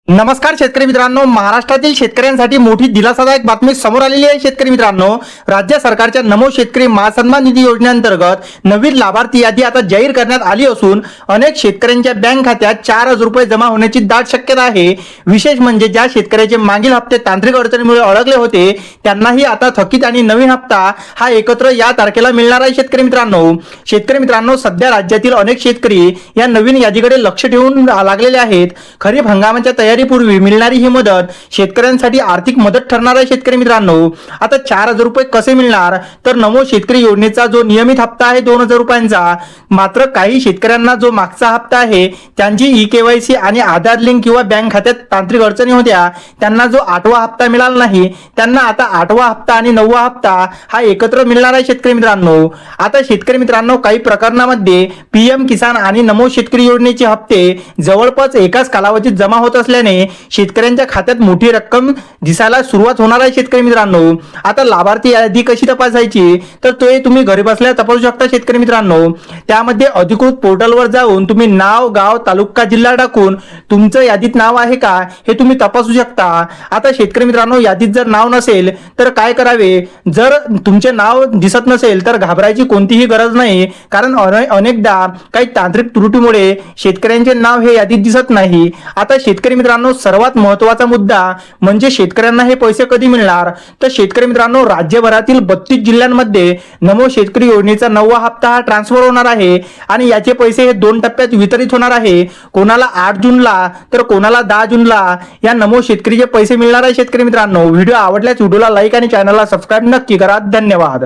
नमस्कार शेतकरी मित्रांनो, महाराष्ट्रातील शेतकऱ्यांसाठी मोठी दिलासादायक बातमी समोर आलेली आहे। शेतकरी मित्रांनो, राज्य सरकारच्या नमो शेतकरी महासन्मान निधी योजनेअंतर्गत नवीन लाभार्थी यादी आता जाहीर करण्यात आली असून अनेक शेतकऱ्यांच्या बँक खात्यात 4,000 रुपये जमा होण्याची दाट शक्यता आहे। विशेष म्हणजे ज्या शेतकऱ्याचे मागील हप्ते तांत्रिक अडचणीमुळे अडकले होते त्यांनाही आता थकीत आणि नवीन हप्ता हा एकत्र या तारखेला मिळणार आहे। शेतकरी मित्रांनो, सध्या राज्यातील अनेक शेतकरी या नवीन यादीकडे लक्ष ठेवून लागलेले आहेत। खरीप हंगामाच्या तयारीपूर्वी मिळणारी ही मदत शेतकऱ्यांसाठी आर्थिक मदत ठरणार आहे। शेतकरी मित्रांनो, आता 4,000 रुपये कसे मिळणार, तर नमो शेतकरी योजनेचा जो नियमित हप्ता आहे 2,000 रुपयांचा, मात्र काही शेतकऱ्यांना जो मागचा हप्ता आहे त्यांची ई-केवायसी आणि आधार लिंक किंवा बँक खात्यात तांत्रिक अडचणी होत्या त्यांना जो 8वा हप्ता मिळाला नाही त्यांना आता 8वा हप्ता आणि 9वा हप्ता हा एकत्र मिळणार आहे। शेतकरी मित्रांनो, आता शेतकरी मित्रांनो, काही प्रकरणामध्ये पीएम किसान आणि नमो शेतकरी योजनेचे हप्ते जवळपास एकाच कालावधीत जमा होत असल्याने शेतकऱ्यांच्या खात्यात मोठी रक्कम दिसायला सुरुवात होणार आहे। शेतकरी मित्रांनो, आता लाभार्थी यादी कशी तपासायची, तर ते तुम्ही घरी बसल्या तपासू शकता। शेतकरी मित्रांनो, त्यामध्ये अधिकृत पोर्टलवर जाऊन तुम्ही नाव, गाव, तालुका, जिल्हा टाकून तुमचं यादीत नाव आहे का हे तुम्ही तपासू शकता। आता शेतकरी मित्रांनो, यादीत जर नाव नसेल तर काय करावे, जर तुमचे नाव दिसत नसेल तर घाबरायची कोणतीही गरज नाही, कारण अनेकदा काही तांत्रिक त्रुटीमुळे शेतकऱ्यांचे नाव हे यादीत दिसत नाही। आता शेतकरी मित्रांनो, सर्वात महत्त्वाचा मुद्दा म्हणजे शेतकऱ्यांना हे पैसे कधी मिळणार, तर शेतकरी मित्रांनो, राज्यभरातील 32 जिल्ह्यांमध्ये नमो शेतकरी योजनेचा 9वा हप्ता हा ट्रान्सफर होणार आहे आणि याचे पैसे हे 2 टप्प्यात वितरित होणार आहे। कोणाला 8 जूनला तर कोणाला 10 जूनला या नमो शेतकरीचे पैसे मिळणार आहे। शेतकरी मित्रांनो, व्हिडिओ आवडल्यास व्हिडिओला लाईक आणि चॅनलला सबस्क्राईब नक्की करा। धन्यवाद।